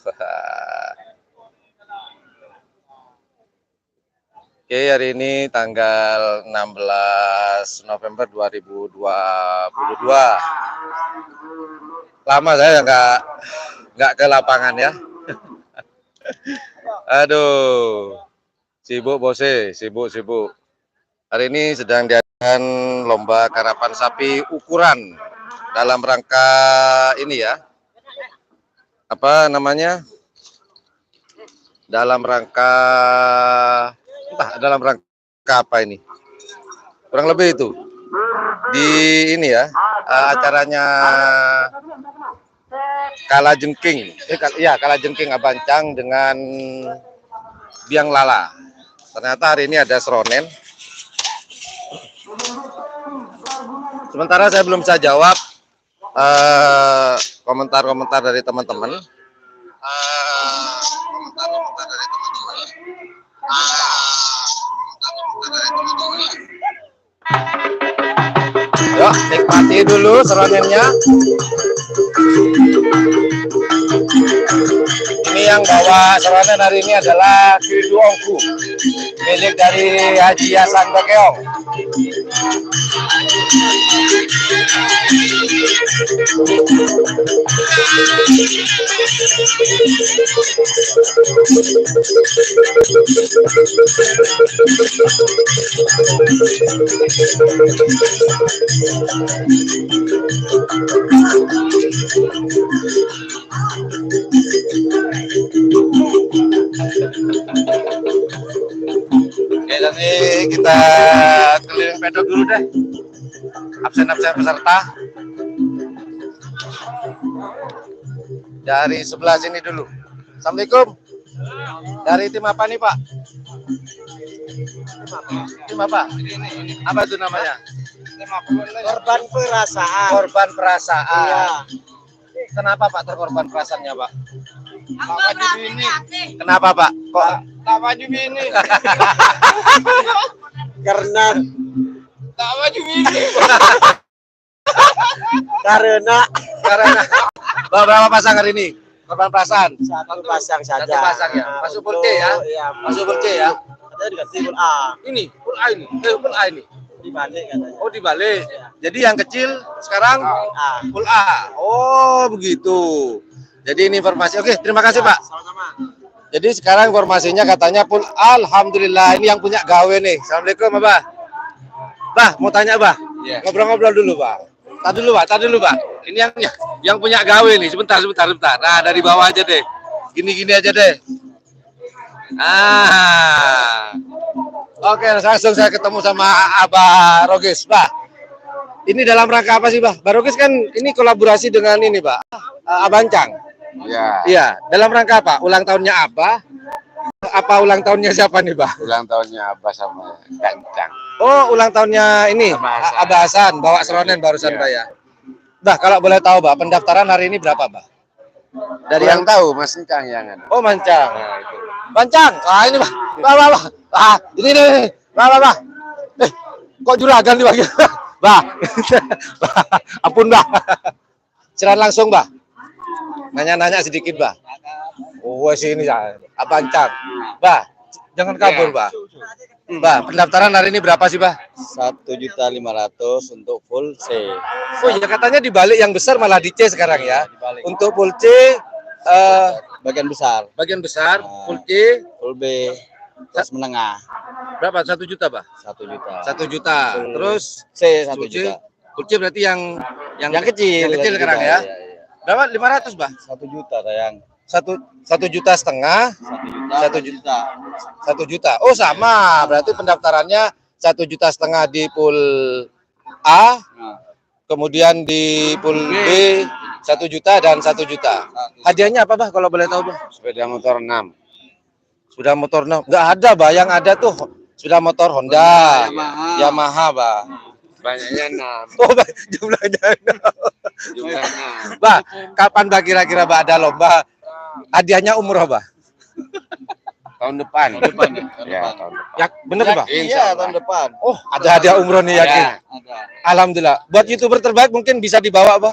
Oke, hari ini tanggal 16 November 2022. Lama saya nggak ke lapangan ya. Aduh, sibuk bose, sibuk. Hari ini sedang diadakan lomba karapan sapi ukuran dalam rangka ini ya. Apa namanya? Dalam rangka apa ini? Kurang lebih itu. Di ini ya, acaranya Kalajengking. Kalajengking Abancang dengan Biang Lala. Ternyata hari ini ada seronen. Sementara saya belum bisa jawab komentar-komentar dari teman-teman. Yuk, nikmati dulu seronennya. Ini yang bawa seronen hari ini adalah Kiduongku, milik dari Haji Hasan Bakeong. Oke, nanti kita keliling pedok dulu deh. Absen-absen peserta. Dari sebelah sini dulu. Assalamualaikum. Dari tim apa nih, Pak? Tim apa? Apa itu namanya? Korban perasaan. Korban perasaan. Iya. Kenapa Pak terkorban perasaannya, Pak? Tak maju bini. Kenapa, Pak? Kok Tak maju bini. Karena tak maju bini. Karena berapa pasang hari ini? Korban perasaan. satu pasang saja. Satu pasang ya. Masuk full C ya? Iya, Masuk full C ya. Katanya dikasih full A. Ini full A ini. Full A ini. Dibalik katanya. Oh, dibalik. Jadi yang kecil sekarang A. full A. Oh, begitu. Jadi ini informasi. Oke, terima kasih, Pak. Sama-sama. Jadi sekarang informasinya katanya full. Alhamdulillah, ini yang punya gawe nih. Assalamualaikum, Abah. Bah, mau tanya, Bah. Iya. Ngobrol-ngobrol dulu, Pak. Tadi dulu, Pak. Ini yang punya gawe nih. Sebentar. Nah, dari bawah aja deh. Gini aja deh. Oke, langsung saya ketemu sama Abah Rogis, Bah. Ini dalam rangka apa sih, Bah? Bah Rogis kan ini kolaborasi dengan ini, Pak. Abancang. Ya, Iya, dalam rangka apa? Ulang tahunnya Abah? Apa ulang tahunnya siapa nih, Bah? ulang tahunnya Abah sama Gancang. Oh, ulang tahunnya ini Abah Hasan. Abah Hasan bawa seronen barusan, Iya. Pak ya. Bah, kalau boleh tahu, Bah, pendaftaran hari ini berapa, Bah? Dari yang tahu Mas Gancang yang ada. Oh, Mancang. Nah, itu. Mancang. Ah, ini, Bah. Bah. Ah, ini nih. Bah. Kok juragan dipanggil? Bah. Ampun, Bah. Silakan langsung, Bah. Nanya-nanya sedikit, Bah. Oh, sini ya. Abancang. Bah, jangan kabur, Bah. Bah, pendaftaran hari ini berapa sih, Bah? 1.500.000 untuk full C. Oh ya, katanya dibalik yang besar malah di C sekarang ya. Dibalik. Untuk full C Bagian besar. bagian besar, full C Full B. Kelas menengah. berapa? 1 juta, Bah? 1 juta. 1 juta. Full Terus C 1 full C, juta. full C berarti yang Kecil. Yang kecil sekarang ya. Iya. Berapa? 500, Bah? 1 juta sayang. 1,5 juta. 1 juta. 1 juta. Oh, sama. Berarti pendaftarannya 1,5 juta di pool A, Nah, kemudian di pool B 1 juta dan 1 juta. Hadiahnya apa, Bah, kalau boleh tahu, Bah? Sepeda motor 6. Sudah motor nggak ada, Bah. Yang ada tuh sudah motor Honda, Yamaha, Bah. Banyaknya 6. Oh, jumlahnya 6. Jumlah 6. Bah, kapan, Bah, kira-kira, Bah, ada lomba? Hadiahnya umroh, Bah. Tahun depan. Ya, tahun depan. Ya, bener, Bah? Iya, tahun depan. Oh, ada hadiah umroh nih, yakin. Ada. Alhamdulillah. Buat YouTuber terbaik mungkin bisa dibawa, Bah.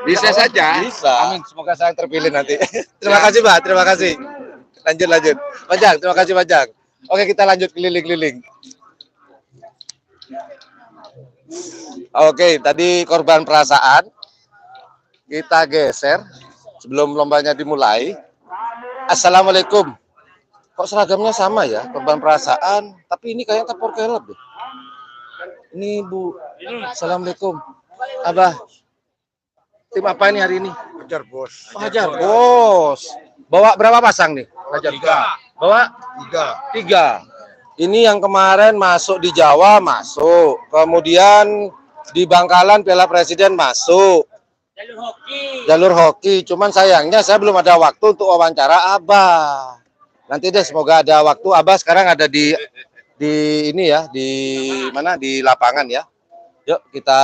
Bisa saja. Bisa. Amin, semoga saya yang terpilih nanti. Terima kasih, Pak. Terima kasih. Lanjut. Panjang, terima kasih Panjang. Oke, kita lanjut keliling-keliling. Oke, tadi korban perasaan. Kita geser sebelum lombanya dimulai. Assalamualaikum. Kok seragamnya sama ya? Korban perasaan, tapi ini kayak tapor kelab deh. Ini Bu. Assalamualaikum. Abah. Tim apa ini hari ini? Hajar bos. Hajar bos. Bawa berapa pasang nih? Hajar. 3. Bawa 3. Ini yang kemarin masuk di Jawa masuk. Kemudian di Bangkalan Piala Presiden masuk. Jalur hoki. Cuman sayangnya saya belum ada waktu untuk wawancara Abah. Nanti deh semoga ada waktu. Abah sekarang ada di ini ya, di mana? Di lapangan ya. Yuk kita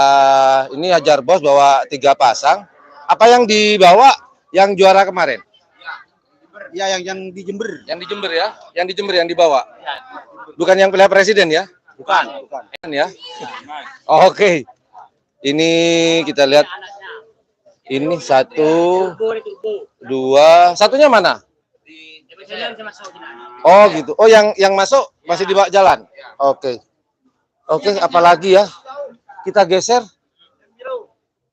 ini Hajar bos bawa 3 pasang. Apa yang dibawa yang juara kemarin? Ya yang di Jember. Yang di Jember ya? Yang di Jember yang dibawa. Bukan yang Piala Presiden ya? Bukan. Ya. Oh, oke. Ini kita lihat. Ini 1, 2. Satunya mana? Oh gitu. Oh yang masuk masih di bawah jalan. Oke. Oke, apalagi ya? Kita geser.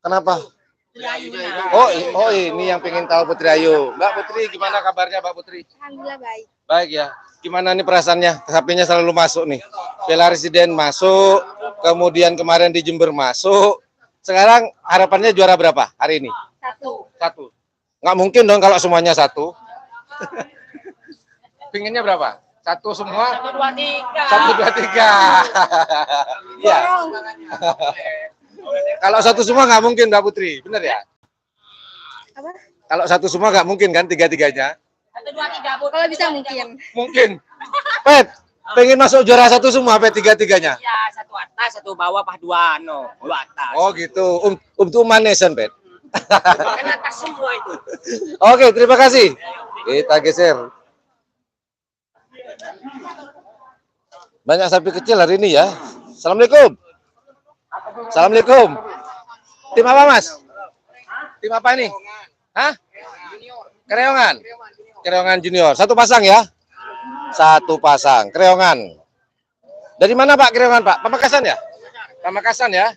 Kenapa? Oh ini yang pengen tahu Putri Ayu. Mbak Putri, gimana kabarnya Mbak Putri? Alhamdulillah baik. Baik ya. Gimana nih perasaannya? HP-nya selalu masuk nih. Piala Presiden masuk, kemudian kemarin di Jember masuk. Sekarang harapannya juara berapa hari ini? 1. Nggak mungkin dong kalau semuanya 1. Pinginnya berapa? 1 semua? 1, 2, 3. 1, 2, 3. Iya. Kalau 1 semua nggak mungkin Mbak Putri, benar ya? Apa? Kalau 1 semua nggak mungkin kan 3-3-nya? 1, 2, 3. Kalau bisa mungkin. Mungkin. Pet, pengen masuk juara 1 semua Pet 3-3-nya? Ya, 1 atas, 1 bawah, pas 2 no, 2 atas. Oh gitu. Untuk manesan Pet. Kan atas semua itu. Oke, terima kasih. Kita geser. Banyak sapi kecil hari ini ya. Assalamualaikum. Assalamualaikum. Tim apa Mas? Tim apa ini? Hah? Kreongan. Kreongan Junior. 1 pasang ya? 1 pasang. Kreongan. Dari mana Pak Kreongan Pak? Pamekasan ya? Pamekasan ya?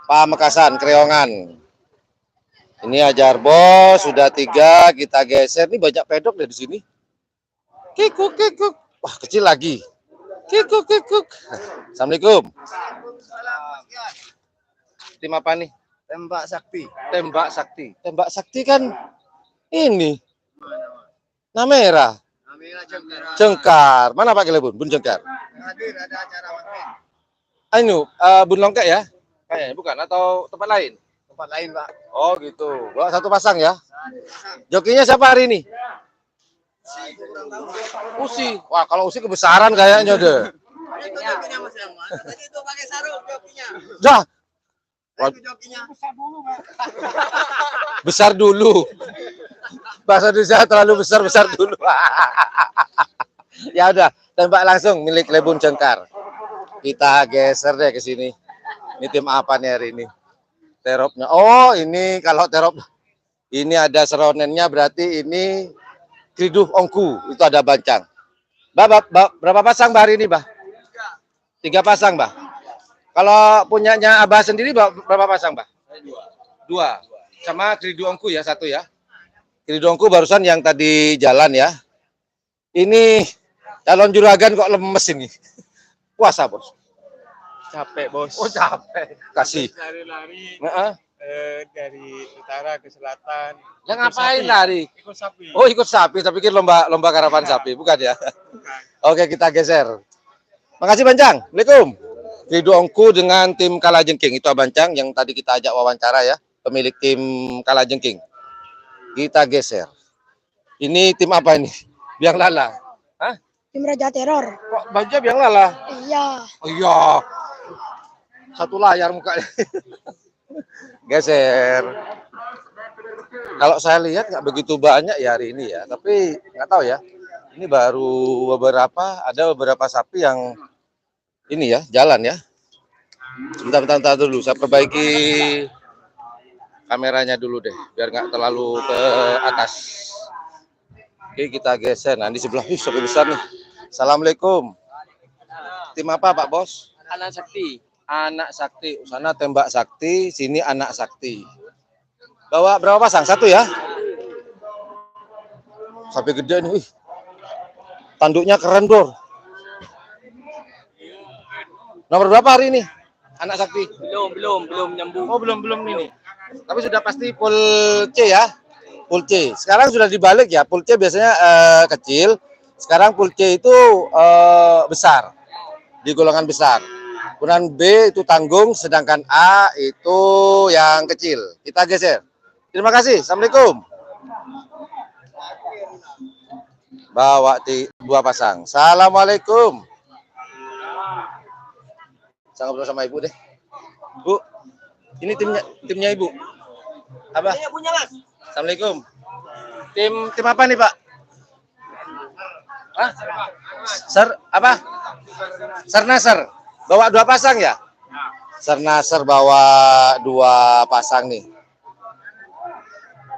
Pamekasan, Kreongan. Ini Hajar bos, sudah 3, kita geser. Ini banyak pedok deh di sini. Kikuk. Wah, kecil lagi. Kikuk. Assalamualaikum. Tim apa nih? Tembak Sakti. Tembak Sakti. Tembak Sakti kan ini. Namera. Jengkar. Mana Pak Kelebun? Bun Jengkar. Hadir ada acara makan. Anu, Bun Longkek ya? Kayaknya bukan atau tempat lain? Tempat lain, Pak. Oh gitu. Bawa 1 pasang ya. Jokinya siapa hari ini? Usi. Wah, kalau Usi kebesaran kayaknya deh. Itu pakai sarung jokinya. Dah. Itu jokinya. Besar dulu. Bahasa Indonesia terlalu besar dulu. Ya udah, tembak langsung milik Lebun Jengkar. Kita geser deh ke sini. Ini tim apa nih hari ini? Teropnya. Oh, ini kalau terop ini ada seronennya berarti ini Kriduh Ongku. Itu ada bancang. Berapa pasang Bah hari ini, Bah? 3 pasang, Bah. Kalau punyanya Abah sendiri berapa pasang, Bah? 2. Sama Kriduh Ongku ya, 1 ya. Kriduh Ongku barusan yang tadi jalan ya. Ini calon juragan kok lemes ini. Puasa, Bos. Capek, Bos. Oh, capek. Kasih. Lari-lari Heeh. dari utara ke selatan. Yang ngapain lari? Ikut sapi. Oh, ikut sapi. Saya pikir lomba karavan sapi, bukan ya? Oke, kita geser. Makasih Bancang. Assalamualaikum. Kriduh Ongku dengan tim Kalajengking. Itu Bancang yang tadi kita ajak wawancara ya, pemilik tim Kalajengking. Kita geser. Ini tim apa ini? Biang Lala. Hah? Tim Raja Teror. Kok baju Biang Lala? Iya. Oh iya. 1 layar mukanya. Geser. Kalau saya lihat nggak begitu banyak ya hari ini ya, tapi nggak tahu ya. Ini baru ada beberapa sapi yang ini ya jalan ya. Bentar dulu, saya perbaiki kameranya dulu deh, biar nggak terlalu ke atas. Oke, kita geser. Nah, di sebelah, sampai besar nih. Assalamualaikum. Tim apa, Pak Bos? Anak sakti. Anak sakti. Sana tembak sakti, sini anak sakti. Bawa berapa pasang? Satu ya? Sampai gede nih. Wih. Tanduknya keren, bro. Nomor berapa hari ini? Anak sakti. Belum nyambung. Oh, belum ini. Tapi sudah pasti full C ya? Full C. Sekarang sudah dibalik ya. Full C biasanya kecil. Sekarang full C itu besar. Di golongan besar. Kemudian B itu tanggung, sedangkan A itu yang kecil. Kita geser. Terima kasih. Assalamualaikum. Bawa 2 pasang. Assalamualaikum. Saya ngobrol sama ibu deh. Bu, ini timnya ibu. Apa? Punya Mas. Assalamualaikum. Tim apa nih, Pak? Hah? Apa? Sernasar. Bawa 2 pasang ya? Sernasar bawa 2 pasang nih.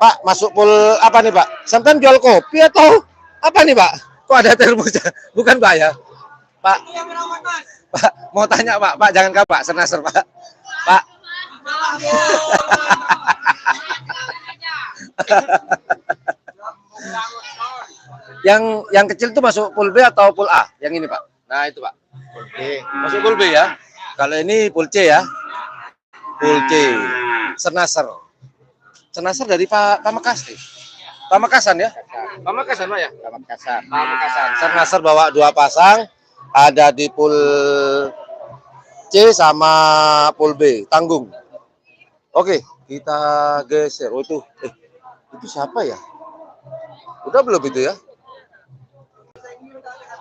Pak, masuk pool apa nih, Pak? Sampai jual kopi atau apa nih, Pak? Kok ada termosnya? Bukan, Pak ya? Pak, Pak, mau tanya, Pak. Pak, jangan Kak, Pak. Sernasar, Pak. Pak. Yang kecil tuh masuk pool B atau pool A? Yang ini, Pak. Nah, itu, Pak. Pool B. Masuk pool B ya. Kalau ini pool C ya. Pool C. Sernasar. Sernasar dari Pak Pamekasan. Pamekasan ya? Pamekasan, Pak ya? Pamekasan. Sernasar bawa 2 pasang. Ada di pool C sama pool B. Tanggung. Oke, kita geser. Oh, itu siapa ya? Udah belum itu ya?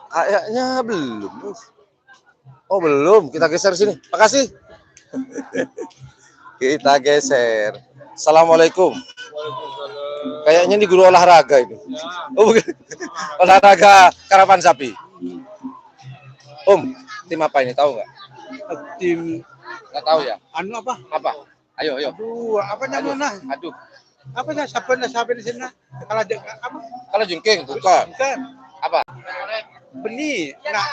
Kayaknya belum. Oh, belum. Kita geser sini. Makasih. Kita geser. Assalamualaikum. Kayaknya ini guru olahraga ini. Oh, bukan. Olahraga karapan sapi. Tim apa ini? Tahu nggak? Tim Nggak tahu ya? anu apa? Apa? Ayo. Aduh, apa namanya? Aduh. Apa sih siapa di sini? Kalau apa? Kalau jengking, bukan. Bukan. Apa? Benih. Nah,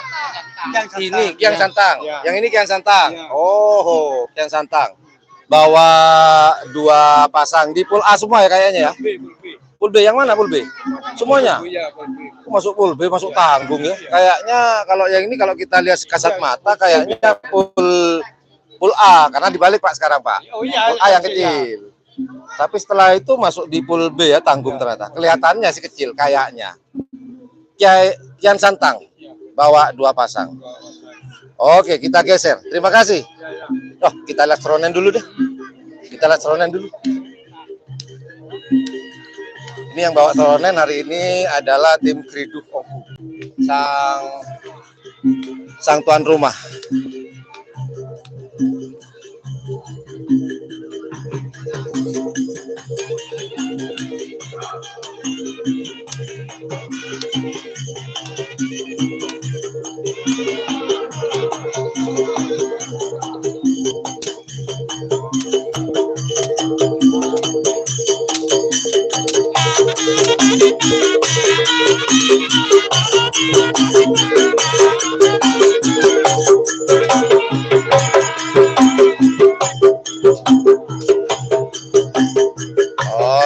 Ini kiang santang. Ya. Yang ini kiang santang. Ya. Oh, kiang santang. Bawa 2 pasang di pool A semua ya kayaknya ya. Pool B yang mana pool B? Semuanya. Masuk pool B, masuk tanggung ya. Kayaknya kalau yang ini kalau kita lihat kasat mata kayaknya pool A karena dibalik Pak sekarang, Pak. Pool A yang kecil. Tapi setelah itu masuk di pool B ya, tanggung ternyata. Kelihatannya sih kecil kayaknya. Kian santang bawa 2 pasang. Oke, kita geser. Terima kasih. Oh, kita lihat seronen dulu deh. Ini yang bawa seronen hari ini adalah tim Kriduh Oku. Sang tuan rumah.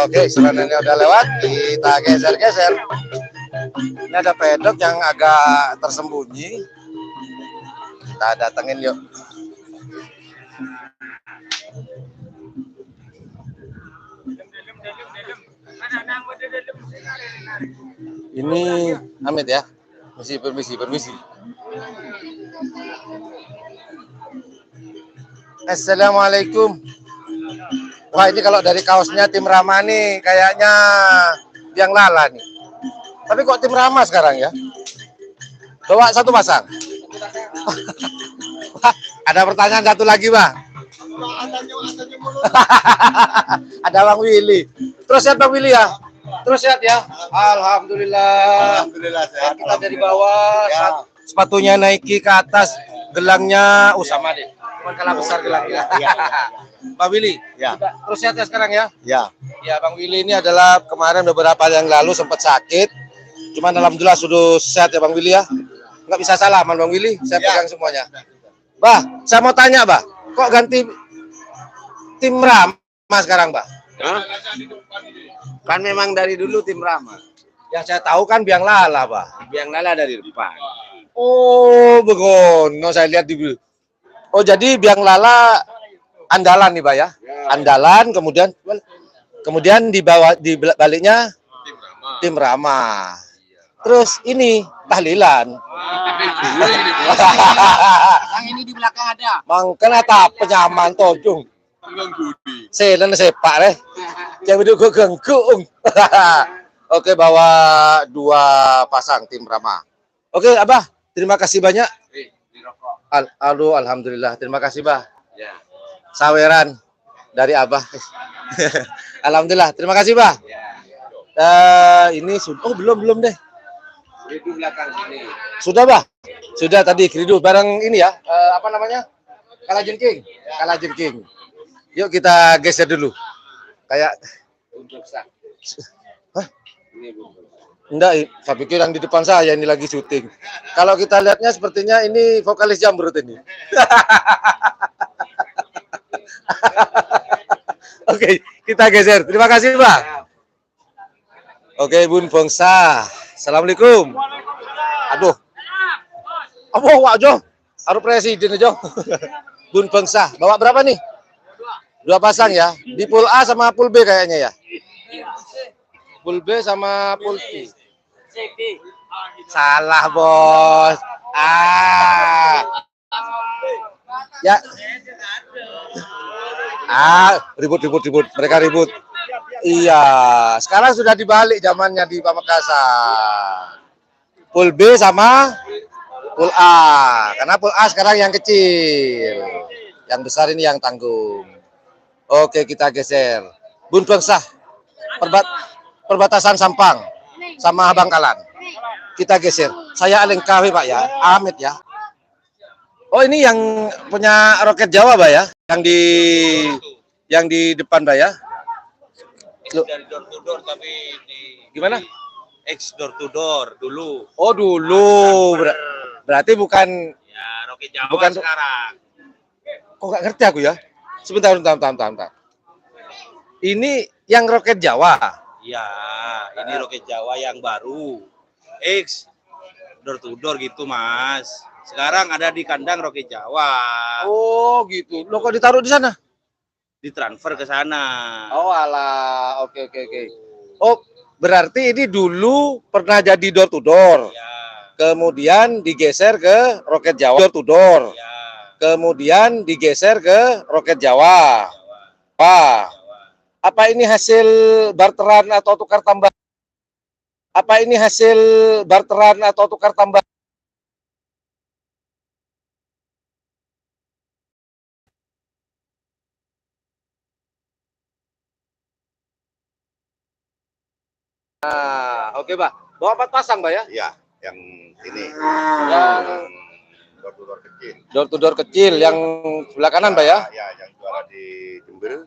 Oke, sebenarnya udah lewat, kita geser-geser. Ini ada pedok yang agak tersembunyi. Kita datengin yuk. Ini Amit ya. Permisi. Assalamualaikum. Wah, ini kalau dari kaosnya tim Rama nih kayaknya yang lala nih. Tapi kok tim Rama sekarang ya? Bawa 1 pasang. Ada pertanyaan satu lagi, Bang. Ada Bang Willy. Terus sehat Bang Willy ya? Terus sehat ya? Alhamdulillah. sehat. Kita dari bawah, sepatunya Nike ke atas, gelangnya sama deh. Cuman kalah besar gelangnya. Mbak Willy. Ya. Terus sehat ya sekarang ya? Ya. Ya, Bang Willy ini adalah kemarin beberapa hari yang lalu sempat sakit. Cuman alhamdulillah sudah sehat ya Bang Willy ya. Nggak bisa salaman Bang Willy, saya pegang semuanya. Bah, saya mau tanya, Bah. Kok ganti tim Rama sekarang, Bah? Hah? Kan memang dari dulu tim Rama. Yang saya tahu kan Biang Lala, Bah. Biang Lala dari depan. Oh, begono saya lihat di. Oh, jadi Biang Lala andalan nih, Bah ya. Andalan kemudian di bawah di baliknya tim Rama. Terus ini tahlilan. Yang ini di belakang ada. Mangkana tak penyaman tojung. Selen sepak deh. Yang itu gue genggung. Oke, bawa 2 pasang tim Rama. Oke, Abah, terima kasih banyak. Aduh, alhamdulillah. Terima kasih, Bah. Ya. Saweran dari Abah. Alhamdulillah. Terima kasih, Bah. Ini sudah. Oh, belum deh. Itu belakang sini. Sudah, Bah. Sudah tadi Kridu bareng ini ya. Apa namanya? Kalajengking. Kalajengking. Yuk kita geser dulu. Kayak Untuk sah. hah? Ini bungkus. Enggak, saya pikir yang di depan saya ini lagi syuting. Kalau kita lihatnya sepertinya ini vokalis Jambrut ini. Oke, kita geser. Terima kasih, Pak. Oke, Bun Bangsa. Assalamualaikum. Aduh. Apa Wak Jo? Harus presiden Jo. Bun Bangsa. Bawa berapa nih? 2 pasang ya. Di pool A sama pool B kayaknya ya. Pool B sama pool C. Salah, Bos. Ya. Ribut. Mereka ribut. Iya, sekarang sudah dibalik zamannya di Pamekasan. Pool B sama pool A. Karena pool A sekarang yang kecil. Yang besar ini yang tanggung. Oke, kita geser. Bun Bangsa. Perbatasan Sampang sama Bangkalan. Kita geser. Saya Alengkawi, Pak ya. Amit ya. Oh, ini yang punya roket Jawa, Pak ya. Yang di depan, Pak ya. Loh. Dari door to door tapi di Gimana? X door to door dulu. Oh, dulu. Berarti bukan Ya, Rocky Jawa Bukan- sekarang. kok nggak ngerti aku ya. Sebentar. Ini yang roket Jawa. Iya, ini Rocky Jawa yang baru. X door to door gitu, Mas. Sekarang ada di kandang Rocky Jawa. Oh, gitu. Lo kok ditaruh di sana? Ditransfer ke sana. Oh, alah. Oke. Oh, berarti ini dulu pernah jadi door to door. Ya, Kemudian digeser ke roket Jawa door to door. ya. Kemudian digeser ke roket Jawa. Wah. Apa ini hasil barteran atau tukar tambah? Apa ini hasil barteran atau tukar tambah? Oke, Pak. Bawa 4 pasang, Pak ya? Iya, yang ini Yang door-to-door kecil. door to door kecil yang sebelah kanan, Pak ya? Ya, yang juara di Jember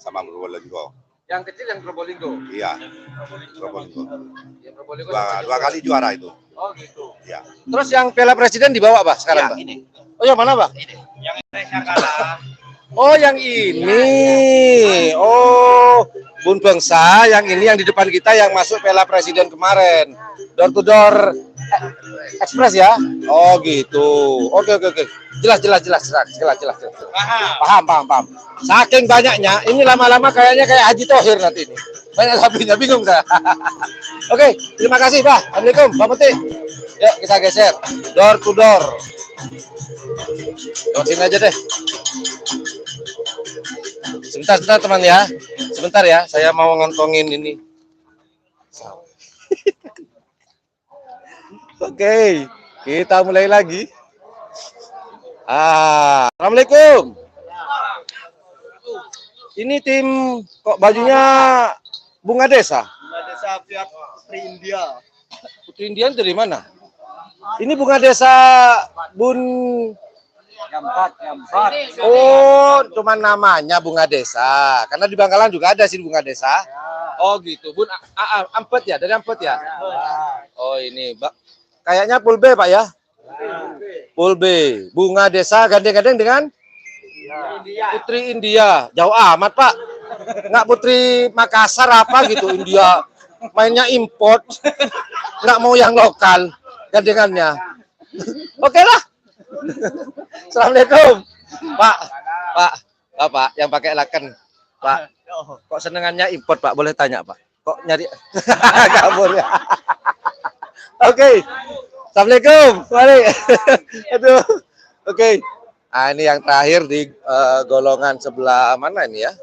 sama Probolinggo. Yang kecil yang Probolinggo. Iya, Probolinggo. Ya, Probolinggo. Dua kali juara itu. Oh, gitu. Iya. Terus yang Piala Presiden dibawa, Pak, sekarang, Pak? Ini. Oh, yang mana, Pak? Yang Indonesia kalah. Oh, yang ini. Oh, Bun Bangsa, yang ini yang di depan kita yang masuk Piala Presiden kemarin. Door to door Express ya? Oh, gitu. Oke. Jelas. Paham. Saking banyaknya, ini lama-lama kayaknya kayak Haji Thohir nanti ini. Banyak sapinya, bingung saya. Oke, terima kasih, Pak. Assalamualaikum, Pak Peti. Yuk, kita geser. Door to door. Sini aja deh. Sebentar teman ya. Sebentar ya, saya mau ngantongin ini. Oke, kita mulai lagi. Assalamualaikum. Ini tim kok bajunya bunga desa? Bunga desa pihak Putri India. Putri Indian dari mana? Ini bunga desa Bun Oh, cuma namanya bunga desa. Karena di Bangkalan juga ada sih bunga desa. Oh gitu, Bun. Ampet ya, dari Ampet ya. Oh ini, Mbak. Kayaknya full B, Pak ya. Full B. Bunga desa gandeng-gandeng dengan Putri India. Jauh amat, Pak. Nggak Putri Makassar apa gitu, India. Mainnya import. Nggak mau yang lokal gandengannya. Oke lah. Assalamualaikum. Pak, yang pakai laken. Pak, kok senengannya import, Pak? Boleh tanya, Pak? Kok nyari kabur ya? Oke. Assalamualaikum. Mari. Aduh. Oke. Nah, ini yang terakhir di golongan sebelah mana ini ya?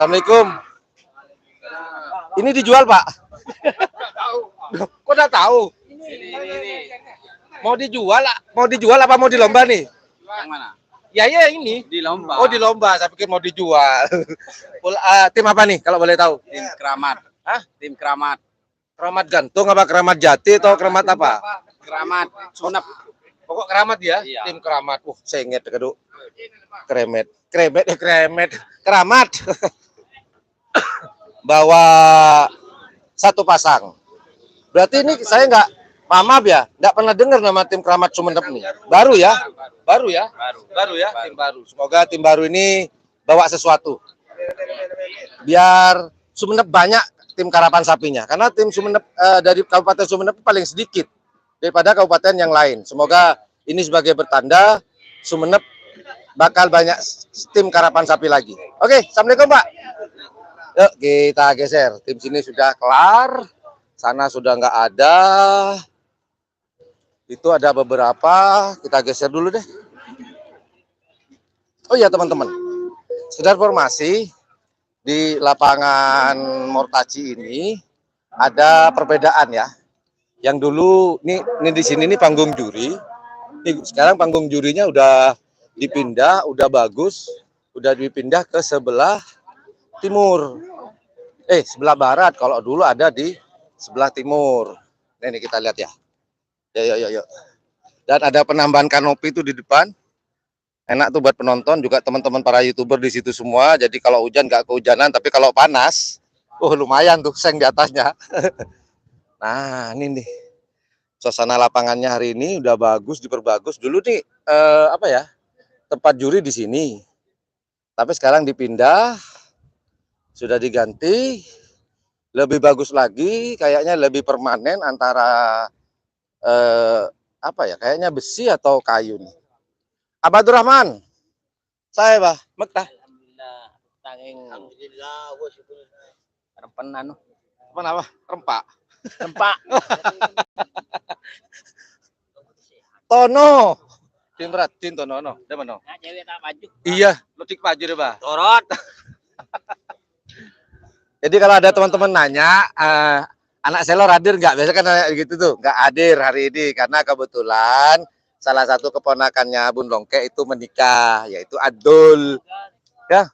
Assalamualaikum. Ini dijual, Pak? Kok udah tahu? Mau dijual apa mau dilomba nih? Yang mana? Ya ini. Di lomba. Oh di lomba, saya pikir mau dijual. Tim apa nih kalau boleh tahu? Tim keramat. Hah? Tim keramat. Keramat gantung apa keramat jati atau keramat apa? Keramat. Sunep. Pokok keramat ya? Iya. Tim keramat. Saya ingat kedua. Kremet. Keramat. Bawa satu pasang. Berarti ini saya nggak, maaf ya, nggak pernah dengar nama tim keramat Sumenep nih. Baru ya? Baru ya? Baru ya? Tim baru. Semoga tim baru ini bawa sesuatu. Biar Sumenep banyak tim karapan sapinya. Karena tim Sumenep dari Kabupaten Sumenep paling sedikit daripada kabupaten yang lain. Semoga ini sebagai bertanda Sumenep bakal banyak tim karapan sapi lagi. Oke, Assalamualaikum Pak. Yuk kita geser. Tim sini sudah kelar. Sana sudah nggak ada. Itu ada beberapa. Kita geser dulu deh. Oh iya teman-teman. Sekedar informasi. Di lapangan Mortaci ini ada perbedaan ya. Yang dulu ini di sini nih panggung juri. Sekarang panggung jurinya udah dipindah, udah bagus, udah dipindah ke sebelah timur. Sebelah barat. Kalau dulu ada di sebelah timur. Ini kita lihat ya. Yuk. Dan ada penambahan kanopi itu di depan. Enak tuh buat penonton, juga teman-teman para YouTuber di situ semua. Jadi kalau hujan nggak kehujanan, tapi kalau panas, lumayan tuh seng di atasnya. Nah, ini nih. Suasana lapangannya hari ini udah bagus, diperbagus. Dulu nih tempat juri di sini. Tapi sekarang dipindah, sudah diganti, lebih bagus lagi, kayaknya lebih permanen antara kayaknya besi atau kayu nih. Abadur Rahman, saya bah, Mekta. Alhamdulillah, bos itu. Rempenan. Apa? Rempak. Tono. Tin Tono, ada mana? Nah, cewek tak maju. Iya, lutik maju deh, Bah. Torot. Jadi kalau ada teman-teman nanya, anak selor hadir nggak? Biasa kan nanya gitu tuh, nggak hadir hari ini karena kebetulan salah satu keponakannya Bun Longke itu menikah, yaitu Adul. Ya.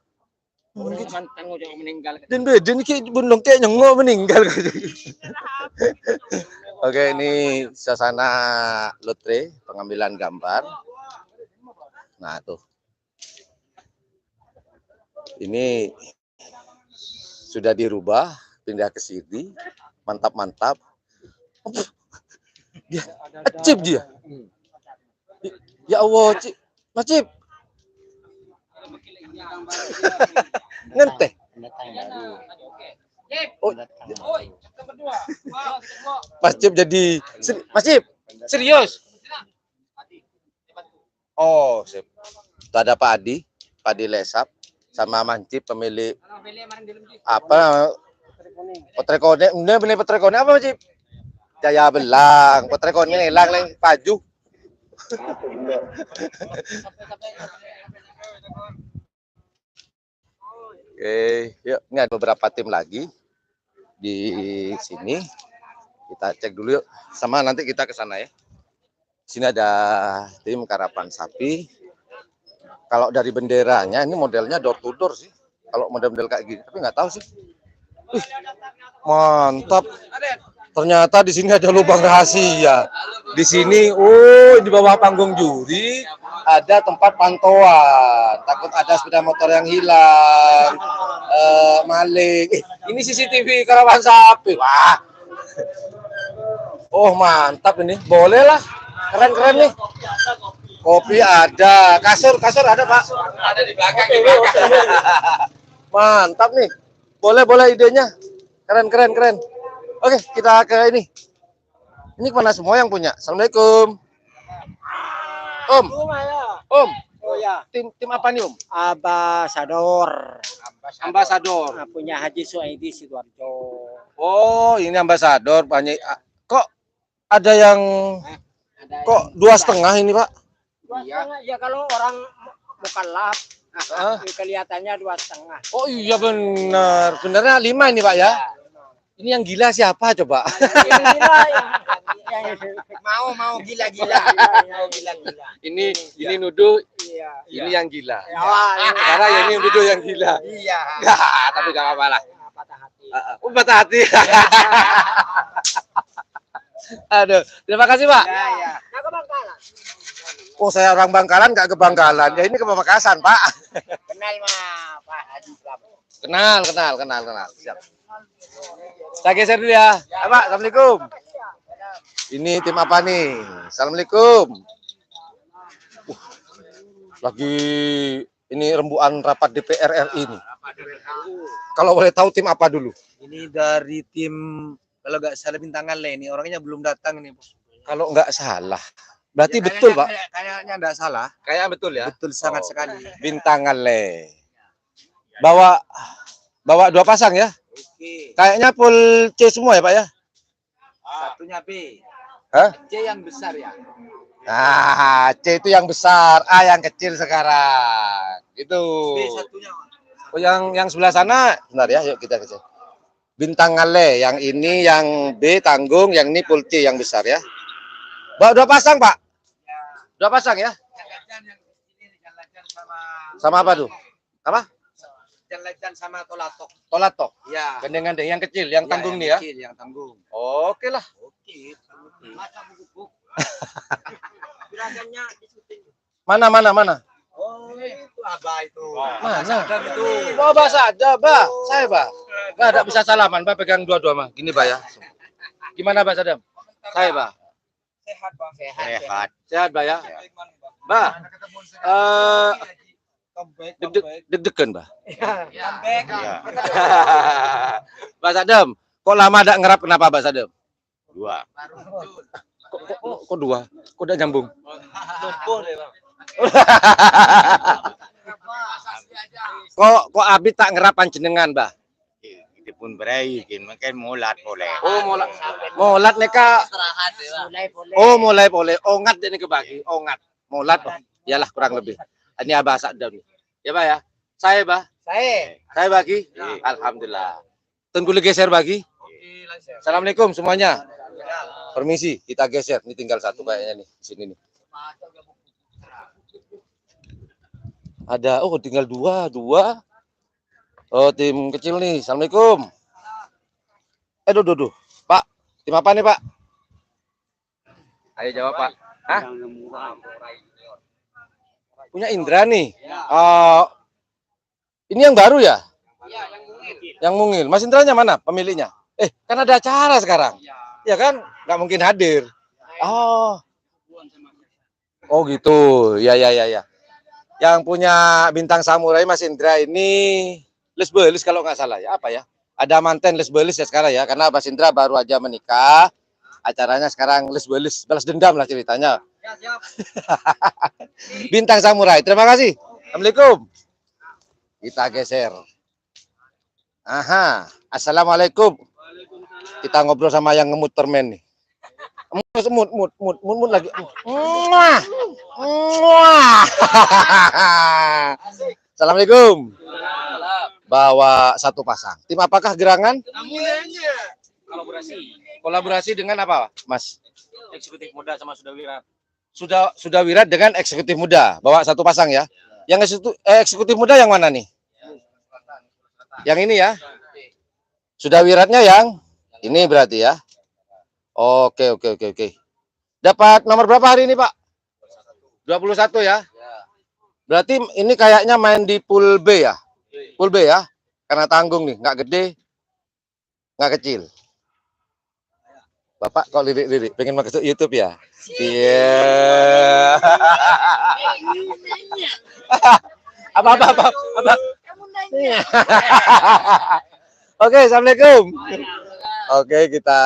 Mantan ngojok meninggal. Dan beda nih Bun Longke nyengok meninggal. Oke, ini suasana lotre, pengambilan gambar. Nah, tuh. Ini sudah dirubah, pindah ke sini. Mantap. Dia acip dia. Ya Allah, Cip. Mas Cip. Ngenteh. Mas Cip jadi Mas Cip, serius. Oh, sip. Itu ada Pak Adi Lesap sama Mancip pemilik apa Petrekone, ini beli petrekone apa Cip? Jaya Belang, petrekone hilang lagi paju. Oke, yuk ini ada beberapa tim lagi di sini. Kita cek dulu yuk, sama nanti kita ke sana ya. Sini ada tim karapan sapi. Kalau dari benderanya ini modelnya door to door sih. Kalau model-model kayak gini, tapi nggak tahu sih. Mantap. Ternyata di sini ada lubang rahasia. Di sini, oh, di bawah panggung juri ada tempat pantauan. Takut ada sepeda motor yang hilang, maling. Ini CCTV karawan sapi. Wah. Oh, mantap ini. Boleh lah. Keren-keren nih. Kopi ada, kasur ada Pak. Ada di belakang, di belakang. Mantap nih. Boleh idenya. Keren. Oke, kita ke ini. Ini kemana semua yang punya? Assalamualaikum. Om. Om. Oh ya, Tim apa nih Om? ambasador. Ambasador. Punya Haji Suhaidi Sidoarjo. Oh, ini ambasador. Banyak. Kok ada yang kok 2,5 ini Pak? Ya kalau orang mukallaf Hah? kelihatannya 2,5. Oh iya benar. Benernya 5 ini Pak ya? Ini yang gila siapa coba? Mau gila-gila. Ini nuduh, Iya. ini yang gila. Ya, Karena ya ini nuduh yang gila. iya. Tapi gak apa-apa lah. Patah hati. Patah hati. Aduh, terima kasih Pak. Ya. Nah, ke Bangkalan. Oh saya orang Bangkalan nggak ke Bangkalan. Ya ini ke Pamekasan Pak. Kenal mah Pak Haji Slamet. Kenal. Siap. Saya geser dulu ya. Pak, assalamualaikum. Ini tim apa nih? Assalamualaikum. Lagi ini rembukan rapat DPR RI ini. Kalau boleh tahu tim apa dulu? Ini dari tim, kalau nggak salah Bintangan Le, ini orangnya belum datang nih. Kalau nggak salah. Berarti Ya, betul Pak. Kayaknya nggak salah. Kayak betul ya. Betul sangat sekali. Bintangan Le. Bawa 2 pasang ya? Oke. Kayaknya full C semua ya Pak ya? Satunya B. Hah? C yang besar ya. Nah, C itu yang besar, A yang kecil sekarang. Itu. B satunya. Oh, yang sebelah sana, bentar ya, yuk kita ke. Bintang Ale, yang ini yang B tanggung, yang ini full C yang besar ya. Bawa 2 pasang Pak? 2 pasang ya? Jangan sama Sama apa tuh? Apa? jangan sama tolatok. Tolatok. Ya. Gandeng-gandeng yang kecil, yang tanggung nih ya. Kecil, yang tanggung. Oke lah. Oke. Masa bubuk. Juragannya disuting. Mana? Oh, itu Abah itu. Mana? Itu. Oh, bahasa ada, Bah. Saya, Bah. Bah, ada bisa salaman, Bah pegang dua-dua mah. Gini, Bah ya. Gimana, Bah Sadam? Saya, Bah. Sehat, Bang. Sehat. Sehat, Bah ya. Bah. Deg-degan, Bah. Comeback. Iya. Bah Sadam, kok lama ada ngerap kenapa, Bah Sadam? 2. Kok 2? Kok udah nyambung? Kok Abi tak ngerap panjenengan, Bah? Itu pun berai, makin mulat boleh. Oh, molat neka. Oh, mulai boleh. Ongat ini kebagi. Ongat. Molat. Oh. Iyalah kurang lebih. Ini Abah Sadam nih. Ya, Bah ya. Saya, Bah. Saya bagi. Alhamdulillah. Tunggu geser bagi. Assalamualaikum semuanya. Permisi, kita geser. Ini tinggal satu kayaknya nih di sini nih. Ada, oh tinggal dua. Oh, tim kecil nih. Assalamualaikum. Duh. Pak, tim apa nih, Pak? Ayo jawab, Pak. Hah? Punya Indra nih. Ini yang baru ya? Yang mungil. Mas Indranya mana pemiliknya? Kan ada acara sekarang. Ya kan? Nggak mungkin hadir. Oh gitu. Ya. Yang punya bintang samurai Mas Indra ini Les Belis kalau nggak salah ya. Apa ya? Ada manten Les Belis ya sekarang ya. Karena Mas Indra baru aja menikah. Acaranya sekarang Les Belis. Balas dendam lah ceritanya. Bintang samurai. Terima kasih. Assalamualaikum. Kita geser. Aha. Assalamualaikum. Kita ngobrol sama yang ngemut permen nih. Mut lagi. Assalamualaikum. Bawa 1 pasang. Tim apakah gerangan? Kolaborasi dengan apa, Mas? Eksekutif muda sama sudah wirat. Sudah wirat dengan eksekutif muda. Bawa 1 pasang ya. Yang eksekutif muda yang mana nih? Yang ini ya. Sudah wiratnya yang ini berarti ya. Oke, oke, oke, oke. Dapat nomor berapa hari ini, Pak? 21 ya? Berarti ini kayaknya main di pool B ya? Pool B ya? Karena tanggung nih, nggak gede, nggak kecil. Bapak kok lirik-lirik, pengen masuk YouTube ya? Iya. Apa? Oke, assalamualaikum. Oke, kita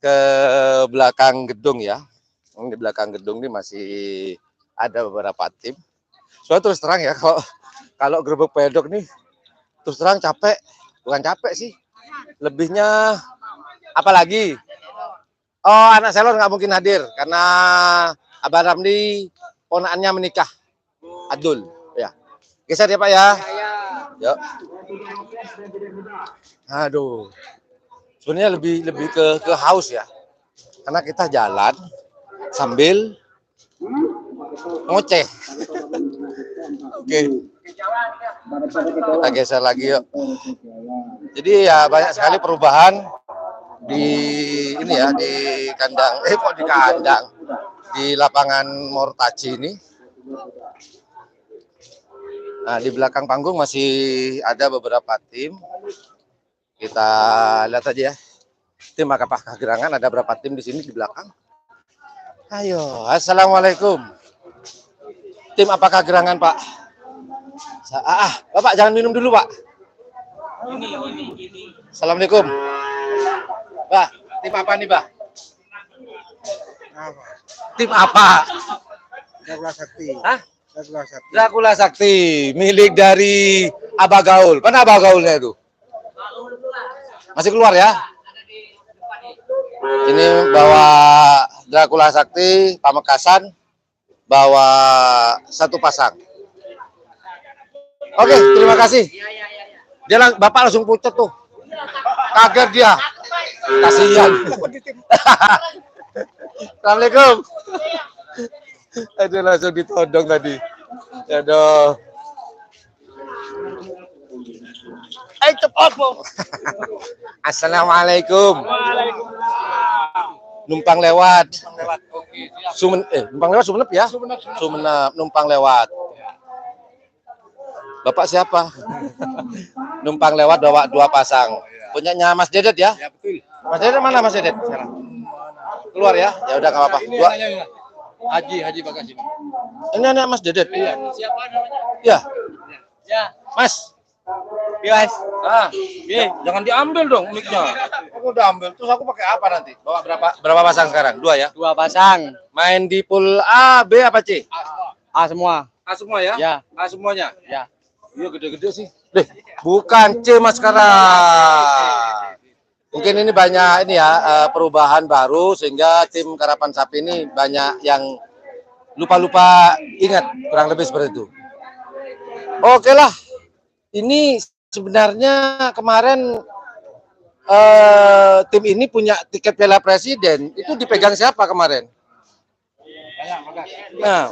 ke belakang gedung ya. Di belakang gedung ini masih ada beberapa tim. Soalnya terus terang ya, kalau gerobak pedok nih, terus terang capek. Bukan capek sih, lebihnya apalagi. Oh, anak Selon nggak mungkin hadir karena Abang Ramli ponakannya menikah. Adul, ya. Geser ya Pak ya. Yuk. Aduh. Sebenarnya lebih ke haus ya. Karena kita jalan sambil ngoceh. Oke. Kita geser lagi yuk. Jadi ya banyak sekali perubahan di ini ya, di kandang di kandang, di lapangan Mortaci ini. Nah, di belakang panggung masih ada beberapa tim. Kita lihat aja ya. Tim Apakah Gerangan ada berapa tim di sini di belakang? Ayo, assalamualaikum. Tim Apakah Gerangan, Pak? Bapak jangan minum dulu, Pak. Assalamualaikum. Pak, tim apa nih, Pak? Tim apa? Dracula Sakti. Hah? Dracula Sakti. Dracula Sakti, milik dari Abah Gaul. Mana Abah Gaulnya itu? Masih keluar ya? Ini bawa Dracula Sakti, Pamekasan, bawa satu pasang. Oke, terima kasih. Bapak langsung pucat tuh. Kaget dia. Kasihan. Assalamualaikum. Aduh, langsung ditodong tadi. Aduh. Cepat, Assalamualaikum. Numpang lewat. Numpang lewat Sumenep ya? Sumenep, numpang lewat. Bapak siapa? Numpang lewat bawa dua pasang. Punyanya Mas Dedet ya? Ya betul. Mas Dedet mana Mas Dedet? Keluar ya? Ya udah nggak apa-apa. Haji Bagasin. Ini anak Mas Dedet. Iya. Siapa namanya? Ya. Ya. Mas. Yes. Jangan diambil dong mic-nya. Aku udah ambil. Terus aku pakai apa nanti? Bawa berapa pasang sekarang? 2 ya? 2 pasang. Main di pool A, B apa C? A semua. A semua ya? Ya. A semuanya? Ya. Iya gede-gede sih. Bukan C Mas sekarang. Mungkin ini banyak ini ya perubahan baru sehingga tim Karapan Sapi ini banyak yang lupa-lupa ingat, kurang lebih seperti itu. Oke lah. Ini sebenarnya kemarin tim ini punya tiket Piala Presiden. Itu dipegang siapa kemarin? Nah,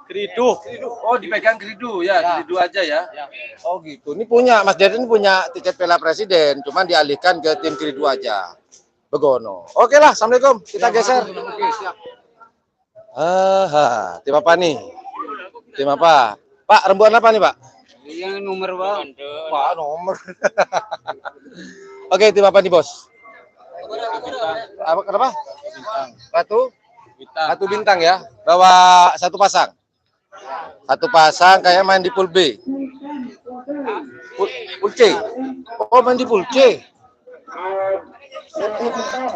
Kridu. Oh, dipegang Kridu ya, Kridu aja ya. Oh gitu. Ini punya Mas Dedet ini punya tiket Piala Presiden, cuman dialihkan ke tim Kridu aja. Begono. Oke lah, assalamualaikum. Kita geser. Tim apa nih? Tim apa? Pak, rembulan apa nih Pak? Yang nomor berapa? Pak, nomor. Oke, tim apa nih bos? Apa? Kenapa? Ratu bintang ya. Bawa satu pasang. Satu pasang kayak main di pool B. Pool C. Oh, main di pool C.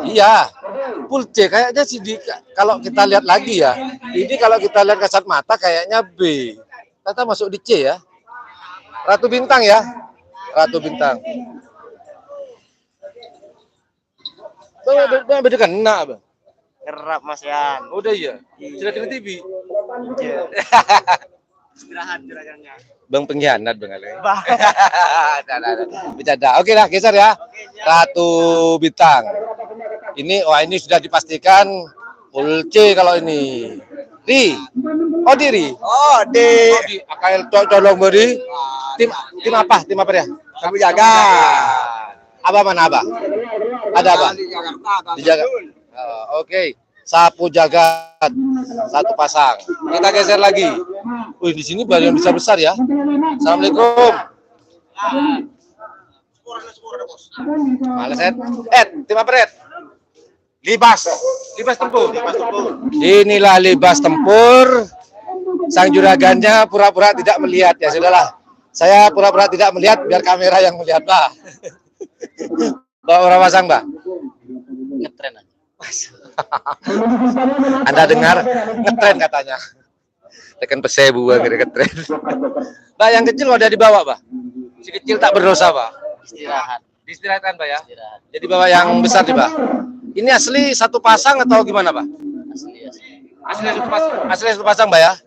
Iya. Pool C kayaknya sih kalau kita lihat lagi ya. Ini kalau kita lihat kasat mata kayaknya B. Ternyata masuk di C ya. Ratu bintang ya. Ratu bintang. Bang beda kena, Bang. Kerap Mas Yan. Udah iya. Sudah kena TV. Istirahat juragannya. Bang pengkhianat Bang Ale. Bercanda. Oke lah, geser ya. Ratu bintang. Ini sudah dipastikan full C kalau ini. Oh diri. Oh, Di AKL tolong beri. Tim apa? Tim apa ya? Kamu jaga. Abah mana Abah? Ada Bang? Di Jakarta. Oke. Sapu jagat satu pasang. Kita geser lagi. Wih, di sini banyak besar-besar ya. Assalamualaikum. Males, tim apa, Ed? Libas tempur. Inilah libas tempur. Sang juragannya pura-pura tidak melihat. Ya sudahlah. Saya pura-pura tidak melihat biar kamera yang melihat, Pak. Bawa berapa pasang, Mbak? Ngetren aja. Anda dengar ngetren katanya. Tekan pesebu akhirnya ngetren. Mbak, yang kecil udah dibawa, Pak. Si kecil tak berdosa, Pak. Istirahat. Diistirahatkan, Pak ya. Istirahat. Jadi bawa yang besar nih, Pak. Ini asli satu pasang atau gimana, Pak? Asli satu pasang, Pak ya.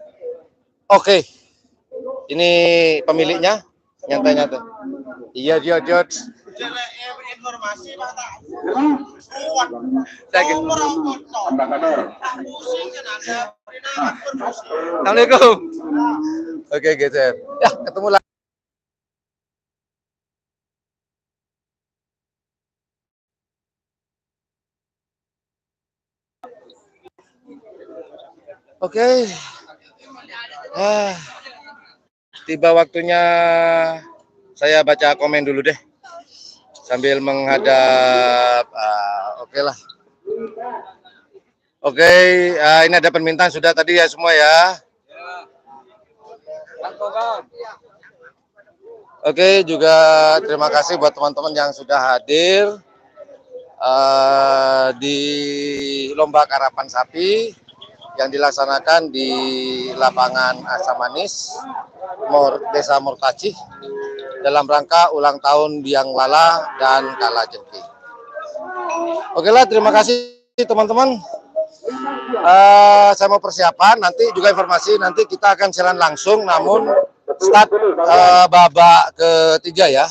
Oke. Ini pemiliknya nyantai-nyantai. Iya, dia. Informasi Pak tak. Assalamualaikum. Oke, geser. Ya, ketemu lagi. Oke. Tiba waktunya saya baca komen dulu deh. Sambil menghadap, oke lah. Oke, ini ada permintaan sudah tadi ya semua ya. Oke, juga terima kasih buat teman-teman yang sudah hadir di lomba karapan sapi yang dilaksanakan di lapangan Asam Manis, Desa Murtacih, dalam rangka ulang tahun Biang Lala dan Kalajengking. Oke lah, terima kasih teman-teman. Saya mau persiapan, nanti juga informasi, nanti kita akan siaran langsung, namun start babak ketiga ya.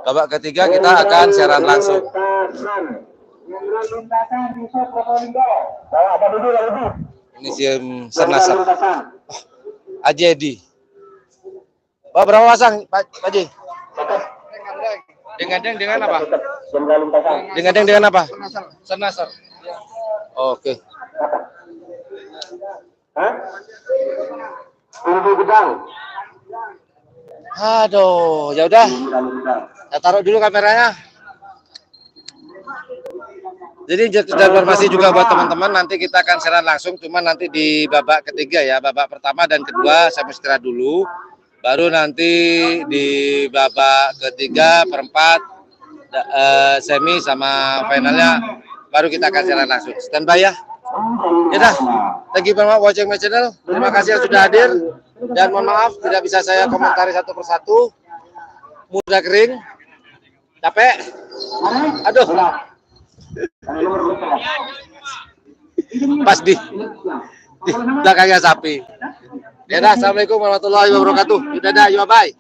Babak ketiga kita akan siaran langsung. Ini si Senasar. Ajedi. Pak, berapa pasang, Pak Haji? Dengan apa? Dengan apa? Senasar. Oke. Aduh, ya udah. Saya taruh dulu kameranya. Jadi informasi juga buat teman-teman, nanti kita akan siaran langsung, cuman nanti di babak ketiga ya, babak pertama dan kedua saya mau istirahat dulu, baru nanti di babak ketiga, perempat, semi sama finalnya, baru kita akan siaran langsung. Standby ya. Ya dah, thank you very much watching my channel. Terima kasih yang sudah hadir dan mohon maaf tidak bisa saya komentari satu persatu. Mudah kering, capek, aduh. Pas di belakangnya sapi. Ya dah, assalamualaikum warahmatullahi wabarakatuh. Dadah, bye bye.